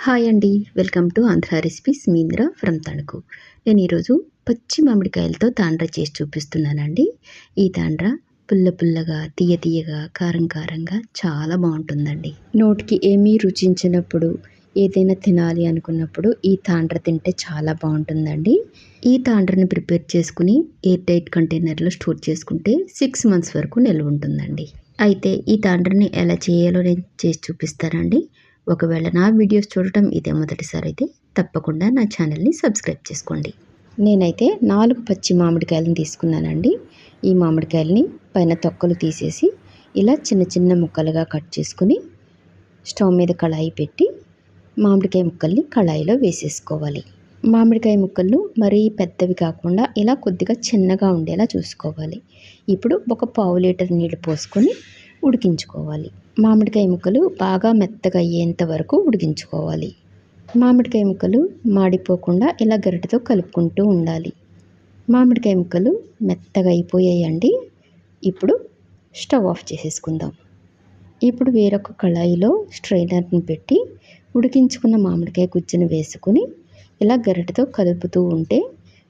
Hi అండి. Welcome to Andhra recipes. Me Indira from Tanuku. నేను ఈరోజు పచ్చి మామిడికాయలతో తాండ్ర చేసి చూపిస్తున్నానండి. ఈ తాండ్ర పుల్ల పుల్లగా, తీయ తీయగా, కారం కారంగా చాలా బాగుంటుందండి. నోటికి ఏమీ రుచించినప్పుడు, ఏదైనా తినాలి అనుకున్నప్పుడు ఈ తాండ్ర తింటే చాలా బాగుంటుందండి. ఈ తాండ్రని ప్రిపేర్ చేసుకుని ఎయిర్ టైట్ కంటైనర్లో స్టోర్ చేసుకుంటే 6 months వరకు నిల్వ ఉంటుందండి. అయితే ఈ తాండ్రని ఎలా చేయాలో నేను చేసి చూపిస్తానండి. ఒకవేళ నా వీడియోస్ చూడటం ఇదే మొదటిసారి అయితే తప్పకుండా నా ఛానల్ని సబ్స్క్రైబ్ చేసుకోండి. నేనైతే 4 పచ్చి మామిడికాయలను తీసుకున్నానండి. ఈ మామిడికాయలని పైన తొక్కలు తీసేసి ఇలా చిన్న చిన్న ముక్కలుగా కట్ చేసుకుని స్టవ్ మీద కళాయి పెట్టి మామిడికాయ ముక్కల్ని కళాయిలో వేసేసుకోవాలి. మామిడికాయ ముక్కలు మరీ పెద్దవి కాకుండా ఇలా కొద్దిగా చిన్నగా ఉండేలా చూసుకోవాలి. ఇప్పుడు ఒక 1/2 లీటర్ నీళ్ళు పోసుకొని ఉడికించుకోవాలి. మామిడికాయ ముక్కలు బాగా మెత్తగా అయ్యేంత వరకు ఉడికించుకోవాలి. మామిడికాయ ముక్కలు మాడిపోకుండా ఇలా గరిటెతో కలుపుకుంటూ ఉండాలి. మామిడికాయ ముక్కలు మెత్తగా అయిపోయాయండి. ఇప్పుడు స్టవ్ ఆఫ్ చేసేసుకుందాం. ఇప్పుడు వేరొక కళాయిలో స్ట్రైనర్ని పెట్టి ఉడికించుకున్న మామిడికాయ గుజ్జును వేసుకుని ఇలా గరిటెతో కలుపుతూ ఉంటే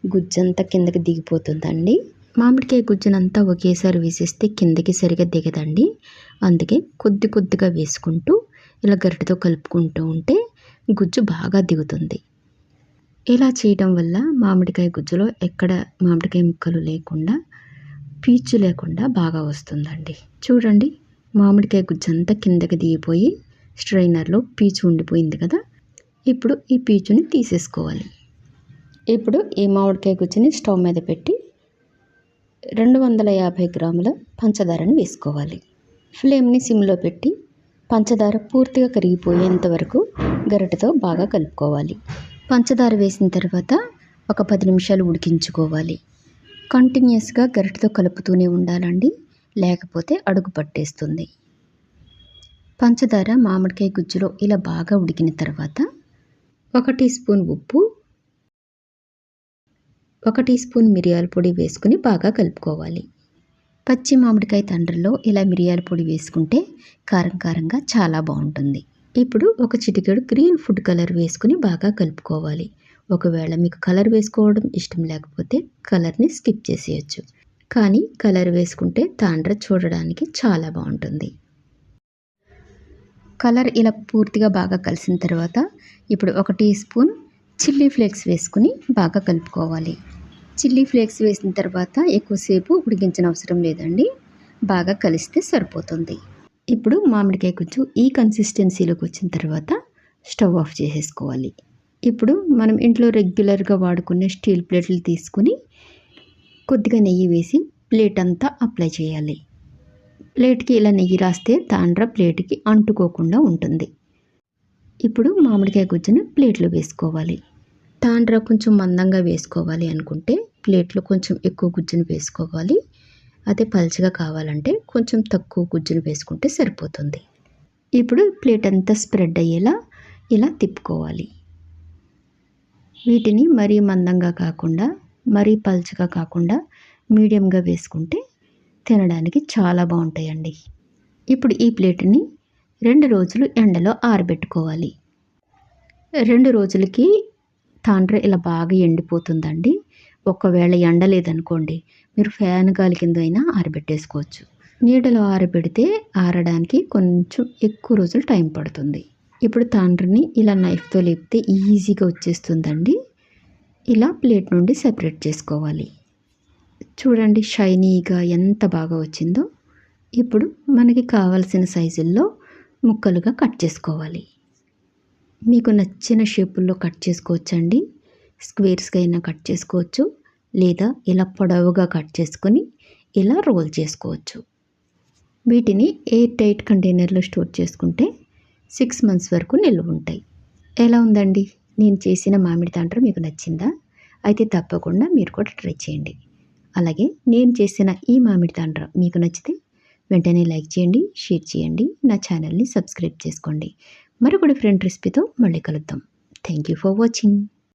గుజ్జంతా కిందకి దిగిపోతుందండి. మామిడికాయ గుజ్జునంతా ఒకేసారి వేసేస్తే కిందకి సరిగా దిగదండి. అందుకే కొద్ది కొద్దిగా వేసుకుంటూ ఇలా గరిటెతో కలుపుకుంటూ ఉంటే గుజ్జు బాగా దిగుతుంది. ఇలా చేయడం వల్ల మామిడికాయ గుజ్జులో ఎక్కడ మామిడికాయ ముక్కలు లేకుండా, పీచు లేకుండా బాగా వస్తుందండి. చూడండి, మామిడికాయ గుజ్జంతా కిందకి దిగిపోయి స్ట్రైనర్లో పీచు ఉండిపోయింది కదా. ఇప్పుడు ఈ పీచుని తీసేసుకోవాలి. ఇప్పుడు ఈ మామిడికాయ గుజ్జుని స్టవ్ మీద పెట్టి 250 గ్రాముల పంచదారని వేసుకోవాలి. ఫ్లేమ్ని సిమ్లో పెట్టి పంచదార పూర్తిగా కరిగిపోయేంత వరకు గరిటెతో బాగా కలుపుకోవాలి. పంచదార వేసిన తర్వాత ఒక 10 నిమిషాలు ఉడికించుకోవాలి. కంటిన్యూస్గా గరిటెతో కలుపుతూనే ఉండాలండి, లేకపోతే అడుగు పట్టేస్తుంది. పంచదార మామిడికాయ గుజ్జులో ఇలా బాగా ఉడికిన తర్వాత 1 టీ స్పూన్ ఉప్పు, 1 టీ స్పూన్ మిరియాల పొడి వేసుకుని బాగా కలుపుకోవాలి. పచ్చి మామిడికాయ తండ్రిలో ఇలా మిరియాల పొడి వేసుకుంటే కారం కారంగా చాలా బాగుంటుంది. ఇప్పుడు ఒక చిటికెడు గ్రీన్ ఫుడ్ కలర్ వేసుకుని బాగా కలుపుకోవాలి. ఒకవేళ మీకు కలర్ వేసుకోవడం ఇష్టం లేకపోతే కలర్ని స్కిప్ చేసేయచ్చు. కానీ కలర్ వేసుకుంటే తాండ్ర చూడడానికి చాలా బాగుంటుంది. కలర్ ఇలా పూర్తిగా బాగా కలిసిన తర్వాత ఇప్పుడు 1 టీ స్పూన్ చిల్లీ ఫ్లేక్స్ వేసుకుని బాగా కలుపుకోవాలి. చిల్లీ ఫ్లేక్స్ వేసిన తర్వాత ఎక్కువసేపు ఉడికించిన అవసరం లేదండి, బాగా కలిస్తే సరిపోతుంది. ఇప్పుడు మామిడికాయ గుజ్జు ఈ కన్సిస్టెన్సీలోకి వచ్చిన తర్వాత స్టవ్ ఆఫ్ చేసేసుకోవాలి. ఇప్పుడు మనం ఇంట్లో రెగ్యులర్గా వాడుకునే స్టీల్ ప్లేట్లు తీసుకుని కొద్దిగా నెయ్యి వేసి ప్లేట్ అంతా అప్లై చేయాలి. ప్లేట్కి ఇలా నెయ్యి రాస్తే తాండ్ర ప్లేట్కి అంటుకోకుండా ఉంటుంది. ఇప్పుడు మామిడికాయ గుజ్జును ప్లేట్లో వేసుకోవాలి. తాండ్ర కొంచెం మందంగా వేసుకోవాలి అనుకుంటే ప్లేట్లో కొంచెం ఎక్కువ గుజ్జును వేసుకోవాలి. అదే పల్చగా కావాలంటే కొంచెం తక్కువ గుజ్జును వేసుకుంటే సరిపోతుంది. ఇప్పుడు ప్లేట్ అంతా స్ప్రెడ్ అయ్యేలా ఇలా తిప్పుకోవాలి. వీటిని మరీ మందంగా కాకుండా, మరీ పల్చగా కాకుండా మీడియంగా వేసుకుంటే తినడానికి చాలా బాగుంటాయండి. ఇప్పుడు ఈ ప్లేట్ని 2 రోజులు ఎండలో ఆరబెట్టుకోవాలి. 2 రోజులకి తాండ్ర ఇలా బాగా ఎండిపోతుందండి. ఒకవేళ ఎండ లేదనుకోండి, మీరు ఫ్యాన్ గాలి కింద అయినా ఆరబెట్టేసుకోవచ్చు. నీడలో ఆరబెడితే ఆరడానికి కొంచెం ఎక్కువ రోజులు టైం పడుతుంది. ఇప్పుడు తాండ్రని ఇలా నైఫ్తో లేపితే ఈజీగా వచ్చేస్తుందండి. ఇలా ప్లేట్ నుండి సెపరేట్ చేసుకోవాలి. చూడండి, షైనీగా ఎంత బాగా వచ్చిందో. ఇప్పుడు మనకి కావాల్సిన సైజుల్లో ముక్కలుగా కట్ చేసుకోవాలి. మీకు నచ్చిన షేపుల్లో కట్ చేసుకోవచ్చండి. స్క్వేర్స్గా అయినా కట్ చేసుకోవచ్చు, లేదా ఇలా పొడవుగా కట్ చేసుకొని ఇలా రోల్ చేసుకోవచ్చు. వీటిని ఎయిర్ టైట్ కంటైనర్లో స్టోర్ చేసుకుంటే 6 months వరకు నిల్వ ఉంటాయి. ఎలా ఉందండి? నేను చేసిన మామిడి తాండ్ర మీకు నచ్చిందా? అయితే తప్పకుండా మీరు కూడా ట్రై చేయండి. అలాగే నేను చేసిన ఈ మామిడి తాండ్ర మీకు నచ్చితే వెంటనే లైక్ చేయండి, షేర్ చేయండి, నా ఛానల్ని సబ్స్క్రైబ్ చేసుకోండి. మరొక డిఫరెంట్ రెసిపీతో మళ్ళీ కలుద్దాం. Thank you for watching.